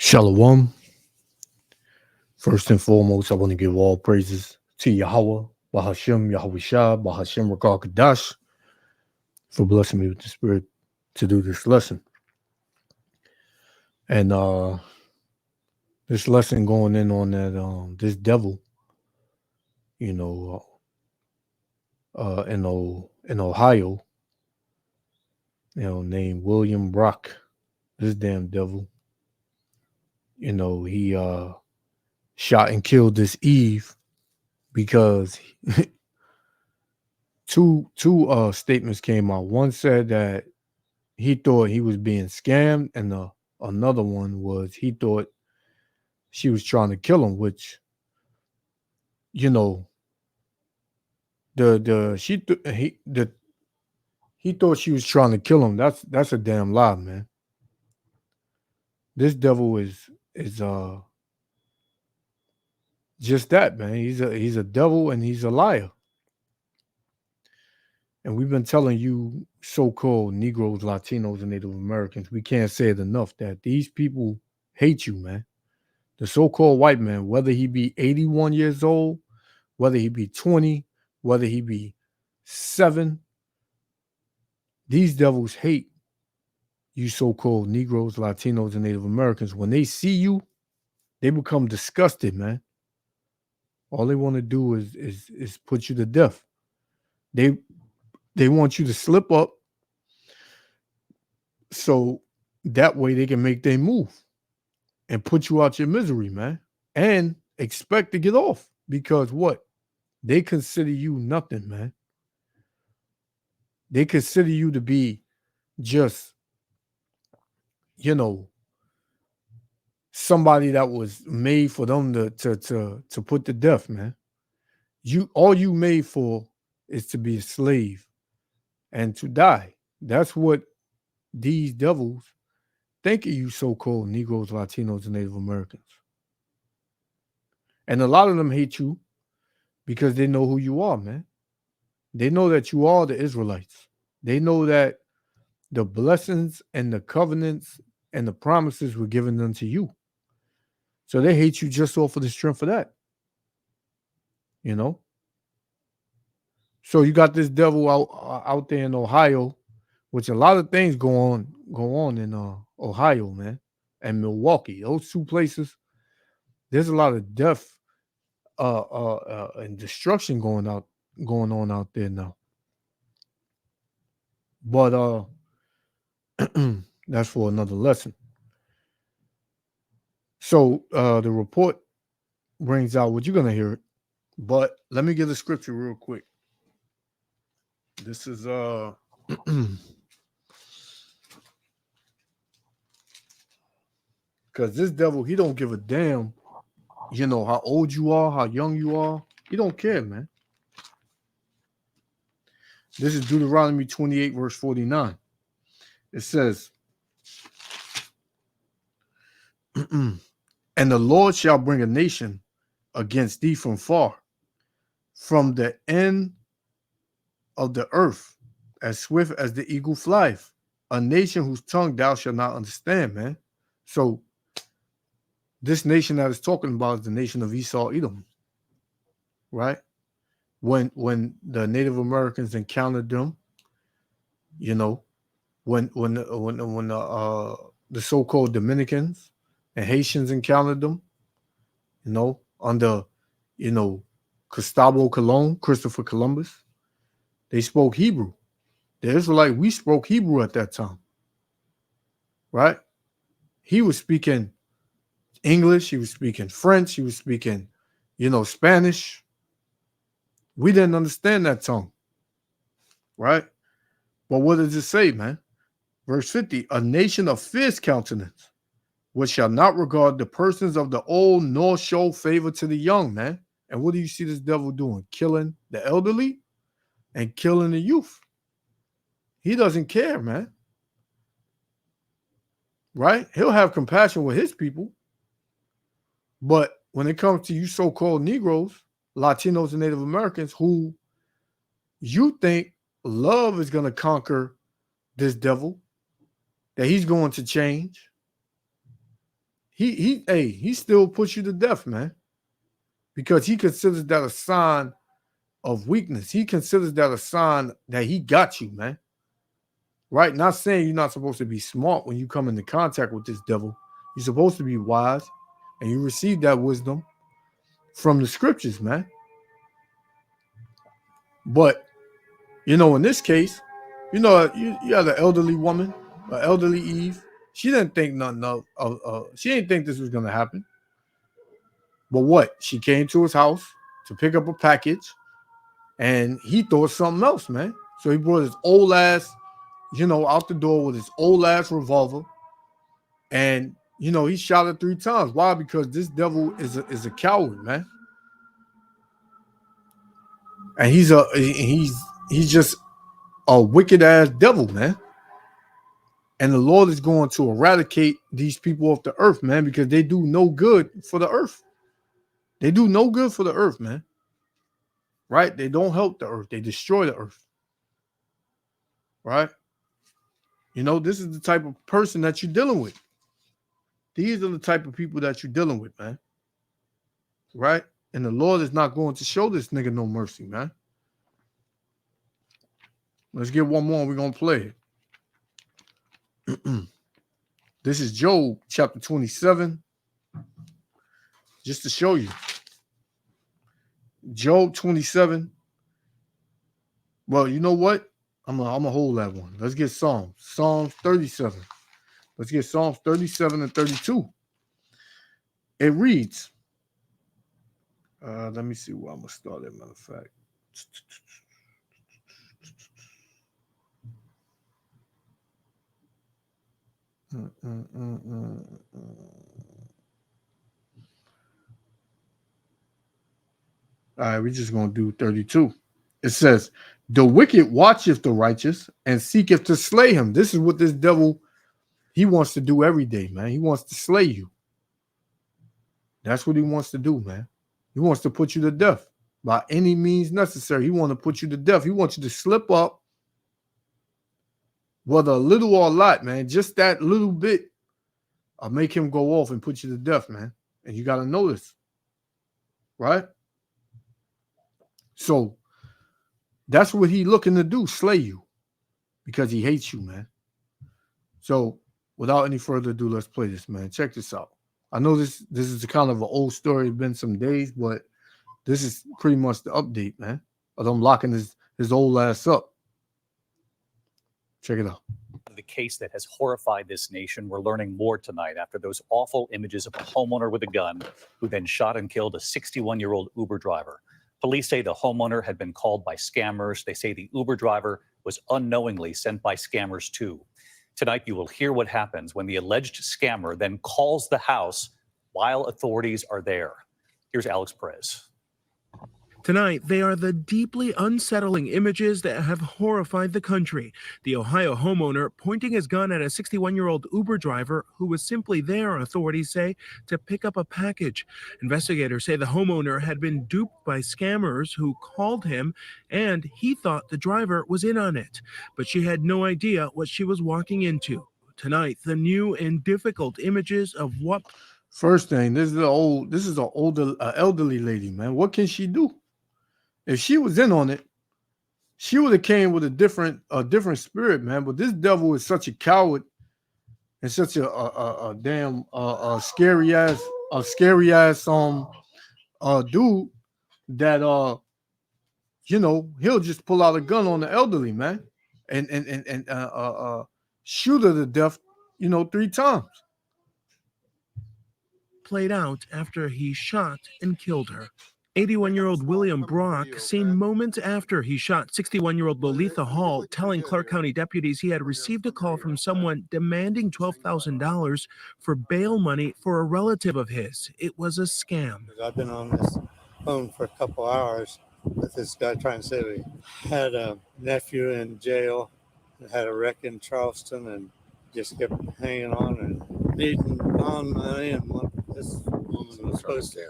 Shalom. First and foremost, I want to give all praises to Yahweh, Bahashem, Yahweh Shah, Bahashem Rakar Kadash, for blessing me with the spirit to do this lesson. And this lesson going in on that this devil, you know, in Ohio, named William Brock. This damn devil, he shot and killed this Eve because two statements came out. One said that he thought he was being scammed, and another one was he thought she was trying to kill him, which you know he thought she was trying to kill him. That's a damn lie, man. This devil is just that, man. He's a devil and he's a liar. And we've been telling you, so-called Negroes, Latinos, and Native Americans, we can't say it enough that these people hate you, man. The so-called white man, whether he be 81 years old, whether he be 20, whether he be 7, these devils hate you so-called Negroes, Latinos, and Native Americans. When they see you, they become disgusted, man. All they want to do is put you to death. They want you to slip up so that way they can make their move and put you out your misery, man, and expect to get off because what? They consider you nothing, man. They consider you to be just, somebody that was made for them to put to death, man. All you made for is to be a slave and to die. That's what these devils think of you so-called Negroes, Latinos, and Native Americans. And a lot of them hate you because they know who you are, man. They know that you are the Israelites. They know that the blessings and the covenants and the promises were given unto you. So they hate you just off of the strength of that. So you got this devil out there in Ohio, which a lot of things go on in Ohio, man, and Milwaukee. Those two places, there's a lot of death and destruction going on out there now. But that's for another lesson. So the report brings out what you're gonna hear it, but let me get the scripture real quick. This is because this devil, he don't give a damn, how old you are, how young you are. He don't care, man. This is Deuteronomy 28, verse 49. It says, and the Lord shall bring a nation against thee from far, from the end of the earth, as swift as the eagle flieth, a nation whose tongue thou shalt not understand, man. So this nation that is talking about is the nation of Esau, Edom, right? When the Native Americans encountered them, when the so-called Dominicans and Haitians encountered them, under, Cristobal Colon, Christopher Columbus, they spoke Hebrew. The Israelite, we spoke Hebrew at that time, right? He was speaking English, he was speaking French, he was speaking, Spanish. We didn't understand that tongue, right? But what does it say, man? Verse 50, a nation of fierce countenance, which shall not regard the persons of the old, nor show favor to the young, man. And what do you see this devil doing? Killing the elderly and killing the youth. He doesn't care, man. Right? He'll have compassion with his people. But when it comes to you so-called Negroes, Latinos, and Native Americans, who you think love is going to conquer this devil, that he's going to change, he still puts you to death, man, because he considers that a sign of weakness. He considers that a sign that he got you, man. Right? Not saying you're not supposed to be smart when you come into contact with this devil. You're supposed to be wise, and you receive that wisdom from the scriptures, man. But in this case, you had an elderly woman, an elderly Eve. She didn't think nothing she didn't think this was gonna happen. But what? She came to his house to pick up a package, and he thought something else, man. So he brought his old ass, out the door with his old ass revolver, and he shot it 3 times. Why? Because this devil is a coward, man, and he's just a wicked ass devil, man. And the Lord is going to eradicate these people off the earth, man, because they do no good for the earth. They do no good for the earth, man. Right? They don't help the earth. They destroy the earth. Right? This is the type of person that you're dealing with. These are the type of people that you're dealing with, man. Right? And the Lord is not going to show this nigga no mercy, man. Let's get one more and we're going to play it. This is Job chapter 27. Just to show you. Job 27. Well, you know what? I'm gonna hold that one. Let's get Psalms. Psalms 37. Let's get Psalms 37 and 32. It reads. Let me see where I'm gonna start at, matter of fact. All right, we're just going to do 32. It says, the wicked watcheth the righteous and seeketh to slay him. This is what this devil, he wants to do every day, man. He wants to slay you. That's what he wants to do, man. He wants to put you to death by any means necessary. He wants to put you to death. He wants you to slip up, whether a little or a lot, man. Just that little bit will make him go off and put you to death, man. And you got to know this, right? So that's what he's looking to do, slay you, because he hates you, man. So without any further ado, let's play this, man. Check this out. I know this is a kind of an old story. It's been some days, but this is pretty much the update, man, of them locking his old ass up. Check it out. The case that has horrified this nation. We're learning more tonight after those awful images of a homeowner with a gun who then shot and killed a 61-year-old Uber driver. Police say the homeowner had been called by scammers. They say the Uber driver was unknowingly sent by scammers too. Tonight, you will hear what happens when the alleged scammer then calls the house while authorities are there. Here's Alex Perez. Tonight, they are the deeply unsettling images that have horrified the country. The Ohio homeowner pointing his gun at a 61-year-old Uber driver who was simply there, authorities say, to pick up a package. Investigators say the homeowner had been duped by scammers who called him, and he thought the driver was in on it. But she had no idea what she was walking into. Tonight, the new and difficult images of what... First thing, this is an elderly lady, man. What can she do? If she was in on it, she would have came with a different spirit, man. But this devil is such a coward and such a damn scary ass dude that he'll just pull out a gun on the elderly, man, and shoot her to death, 3 times. Played out after he shot and killed her. 81-year-old William Brock seen moments after he shot 61-year-old Lolitha Hall, telling Clark County deputies he had received a call from someone demanding $12,000 for bail money for a relative of his. It was a scam. I've been on this phone for a couple hours with this guy trying to say he had a nephew in jail, had a wreck in Charleston, and just kept hanging on and needing bond money, and what this woman was supposed to.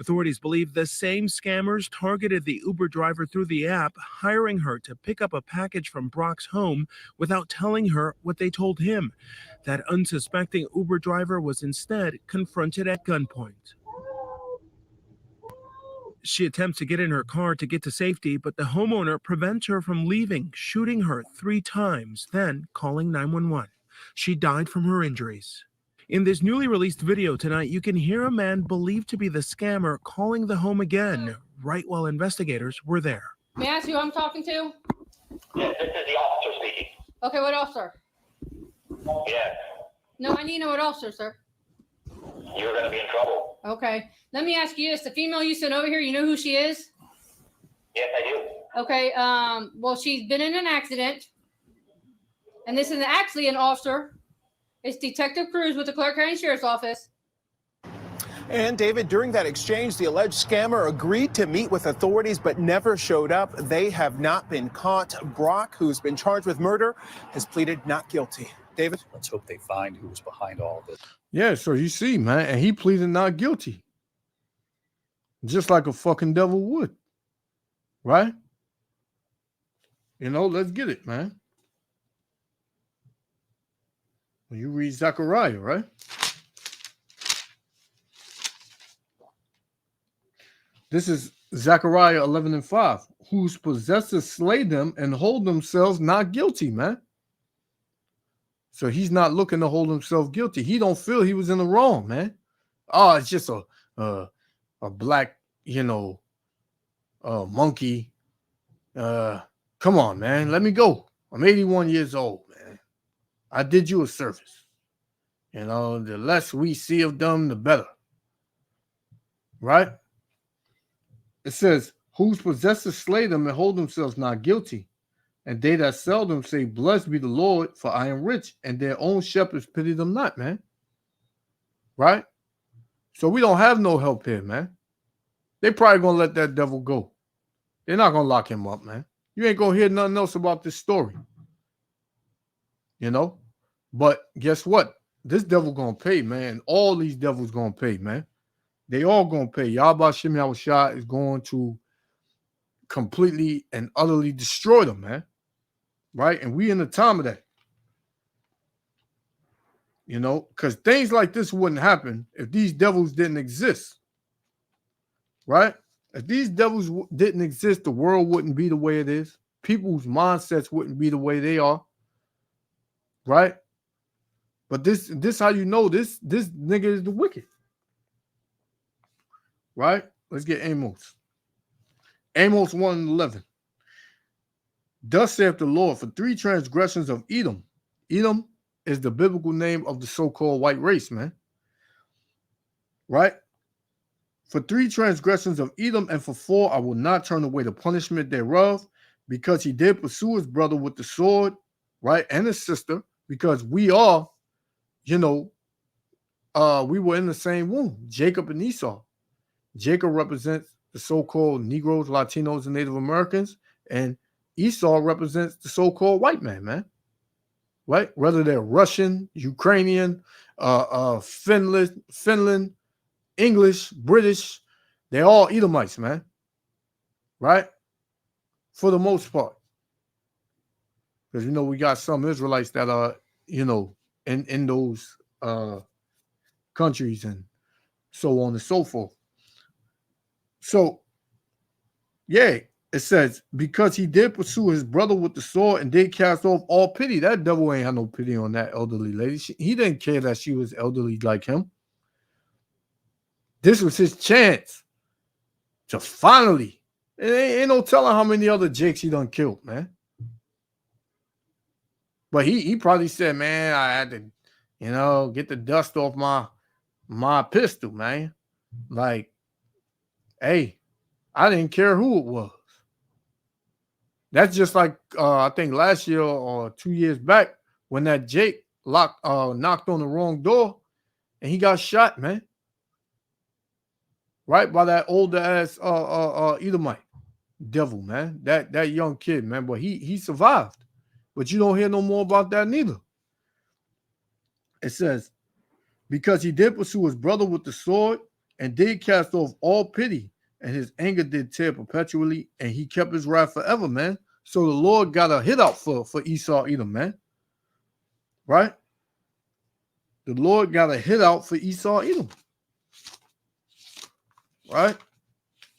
Authorities believe the same scammers targeted the Uber driver through the app, hiring her to pick up a package from Brock's home without telling her what they told him. That unsuspecting Uber driver was instead confronted at gunpoint. She attempts to get in her car to get to safety, but the homeowner prevents her from leaving, shooting her 3 times, then calling 911. She died from her injuries. In this newly released video tonight, you can hear a man believed to be the scammer calling the home again, right while investigators were there. May I ask who I'm talking to? Yes, this is the officer speaking. Okay, what officer? Yes, No, I need to know what officer, sir. you're going to be in trouble. Okay, let me ask you this. The female you sent over here, you know who she is? Yes, I do. Okay, well, she's been in an accident. And this is actually an officer. It's Detective Cruz with the Clark County Sheriff's Office. And David, during that exchange, the alleged scammer agreed to meet with authorities but never showed up. They have not been caught. Brock, who's been charged with murder, has pleaded not guilty. David? Let's hope they find who was behind all of this. Yeah, so you see, man, and he pleaded not guilty. Just like a fucking devil would. Right? You know, let's get it, man. When you read Zechariah, right? This is Zechariah 11:5. Whose possessors slay them and hold themselves not guilty, man. So he's not looking to hold himself guilty. He don't feel he was in the wrong, man. Oh, it's just a black, monkey. Come on, man. Let me go. I'm 81 years old, man. I did you a service. The less we see of them, the better. Right? It says, whose possessors slay them and hold themselves not guilty. And they that sell them say, blessed be the Lord, for I am rich. And their own shepherds pity them not, man. Right? So we don't have no help here, man. They probably going to let that devil go. They're not going to lock him up, man. You ain't going to hear nothing else about this story. But guess what? This devil going to pay, man. All these devils going to pay, man. They all going to pay. Yahweh Shem Yahushua is going to completely and utterly destroy them, man. Right? And we in the time of that. Because things like this wouldn't happen if these devils didn't exist. Right? If these devils didn't exist, the world wouldn't be the way it is. People's mindsets wouldn't be the way they are. Right? But this how you know this nigga is the wicked. Right? Let's get Amos. Amos 1:11. Thus saith the Lord, for 3 transgressions of Edom. Edom is the biblical name of the so-called white race, man. Right? For 3 transgressions of Edom, and for 4, I will not turn away the punishment thereof, because he did pursue his brother with the sword, right? And his sister, because we are, we were in the same womb, Jacob and Esau. Jacob represents the so-called Negroes, Latinos, and Native Americans, and Esau represents the so-called white man, right? Whether they're Russian, Ukrainian, Finland, English, British, they're all Edomites, man, right? For the most part. Because, we got some Israelites that are, in those countries and so on and so forth. So, yeah, it says, because he did pursue his brother with the sword and did cast off all pity. That devil ain't had no pity on that elderly lady. He didn't care that she was elderly like him. This was his chance to finally, ain't no telling how many other Jakes he done killed, man. But he probably said, man, I had to, get the dust off my pistol, man. Like, hey, I didn't care who it was. That's just like I think last year or 2 years back when that Jake knocked on the wrong door and he got shot, man. Right by that older ass Edomite devil, man. That young kid, man. But he survived. But you don't hear no more about that neither. It says, because he did pursue his brother with the sword and did cast off all pity, and his anger did tear perpetually, and he kept his wrath forever, man. So the Lord got a hit out for Esau Edom, man. Right? The Lord got a hit out for Esau Edom. Right?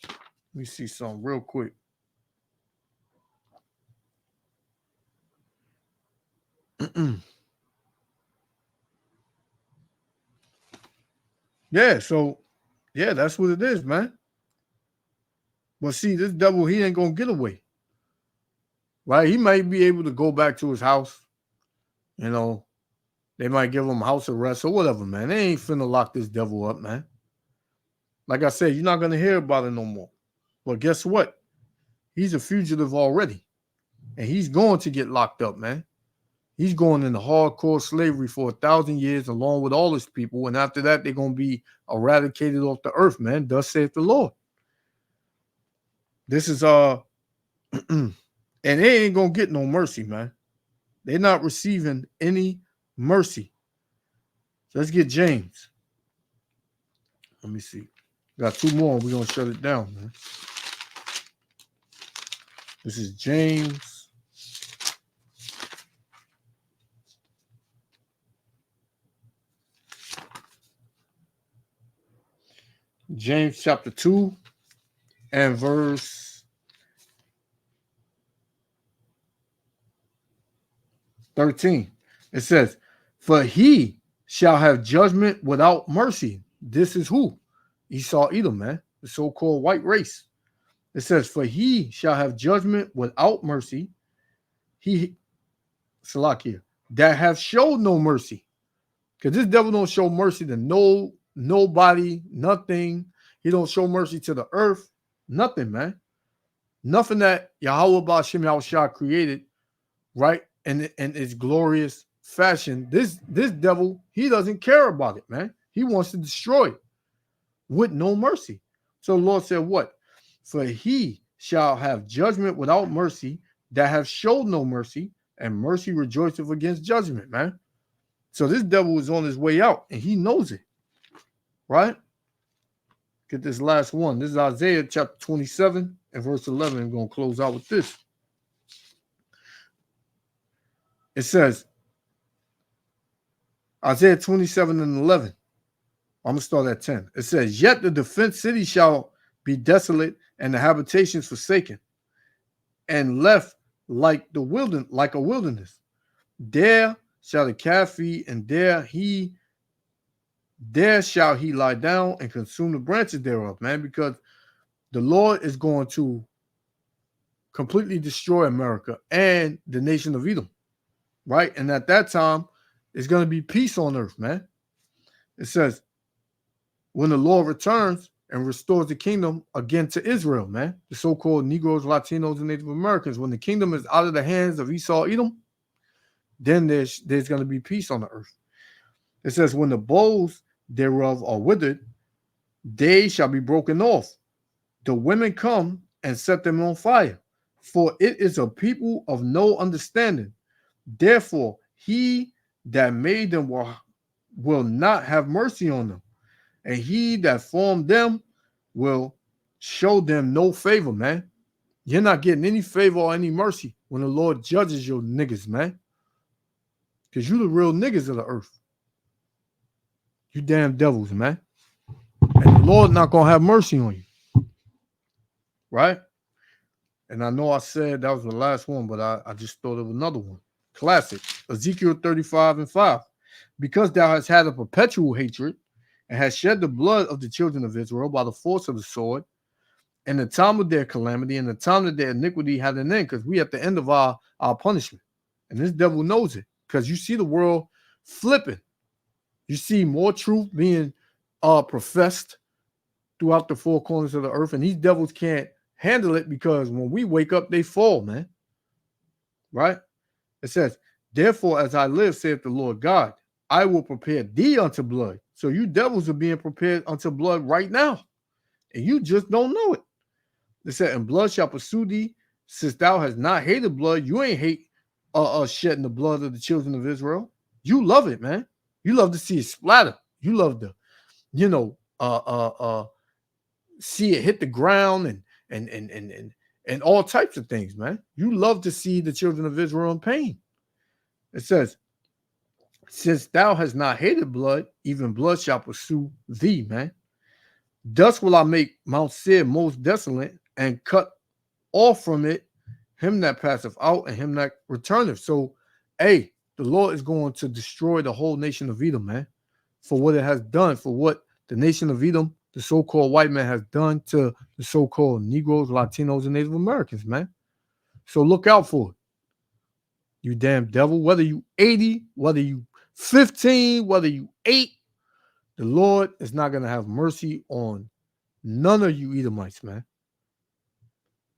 Let me see something real quick. Yeah, so yeah, that's what it is, man. But see, this devil, he ain't gonna get away. Right? He might be able to go back to his house. You know, they might give him house arrest or whatever, man. They ain't finna lock this devil up, man. Like I said, you're not gonna hear about it no more. But guess what? He's a fugitive already. And he's going to get locked up, man. He's going into hardcore slavery for 1,000 years along with all his people. And after that, they're going to be eradicated off the earth, man. Thus saith the Lord. This is, and they ain't going to get no mercy, man. They're not receiving any mercy. So let's get James. Let me see. Got two more. We're going to shut it down, man. This is James. James chapter 2 and verse 13. It says, for he shall have judgment without mercy. This is who? Esau Edom, man. The so-called white race. It says, for he shall have judgment without mercy. He, Salakia, that have showed no mercy. Because this devil don't show mercy to nobody, nothing. He don't show mercy to the earth, nothing, man. Nothing that Yahweh Ba'ashem Yahushua created, right, in its glorious fashion. This devil, he doesn't care about it, man. He wants to destroy it with no mercy. So the Lord said what? For he shall have judgment without mercy, that have showed no mercy, and mercy rejoiceth against judgment, man. So this devil is on his way out, and he knows it, right? Get this last one. This is Isaiah chapter 27 and verse 11. I'm going to close out with this. It says, Isaiah 27 and 11. I'm going to start at 10. It says, yet the defense city shall be desolate, and the habitations forsaken, and left like a wilderness. There shall the calf feed, and there shall he lie down and consume the branches thereof, man, because the Lord is going to completely destroy America and the nation of Edom, right? And at that time, it's going to be peace on earth, man. It says, when the Lord returns and restores the kingdom again to Israel, man, the so-called Negroes, Latinos, and Native Americans, when the kingdom is out of the hands of Esau Edom, then there's going to be peace on the earth. It says, when the boughs thereof are withered, they shall be broken off. The women come and set them on fire, for it is a people of no understanding. Therefore, he that made them will not have mercy on them, and he that formed them will show them no favor, man. You're not getting any favor or any mercy when the Lord judges your niggas, man, because you the real niggas of the earth. You damn devils, man. And the Lord not going to have mercy on you. Right? And I know I said that was the last one, but I just thought of another one. Classic. Ezekiel 35 and 5. Because thou hast had a perpetual hatred and hast shed the blood of the children of Israel by the force of the sword, and the time of their calamity and the time that their iniquity had an end, because we at the end of our punishment. And this devil knows it, because you see the world flipping. You see more truth being professed throughout the four corners of the earth, and these devils can't handle it because when we wake up, they fall, man. Right? It says, therefore, as I live, saith the Lord God, I will prepare thee unto blood. So you devils are being prepared unto blood right now, and you just don't know it. It said, and blood shall pursue thee, since thou hast not hated blood. You ain't hate shedding the blood of the children of Israel. You love it, man. You love to see it splatter. You love to, see it hit the ground and all types of things, man. You love to see the children of Israel in pain. It says, since thou hast not hated blood, even blood shall pursue thee, man. Thus will I make Mount Seir most desolate, and cut off from it him that passeth out and him that returneth. So, hey, the Lord is going to destroy the whole nation of Edom, man, for what it has done, for what the nation of Edom, the so-called white man, has done to the so-called Negroes, Latinos, and Native Americans, man. So look out for it. You damn devil, whether you 80, whether you 15, whether you 8, the Lord is not going to have mercy on none of you Edomites, man.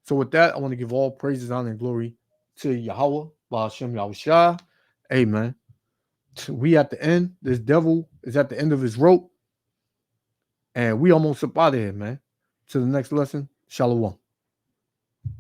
So with that, I want to give all praises, honor, and glory to Yahweh, Ba'ashem Yahushua. Hey, man, we at the end. This devil is at the end of his rope. And we almost up out of here, man. To the next lesson, Shalom.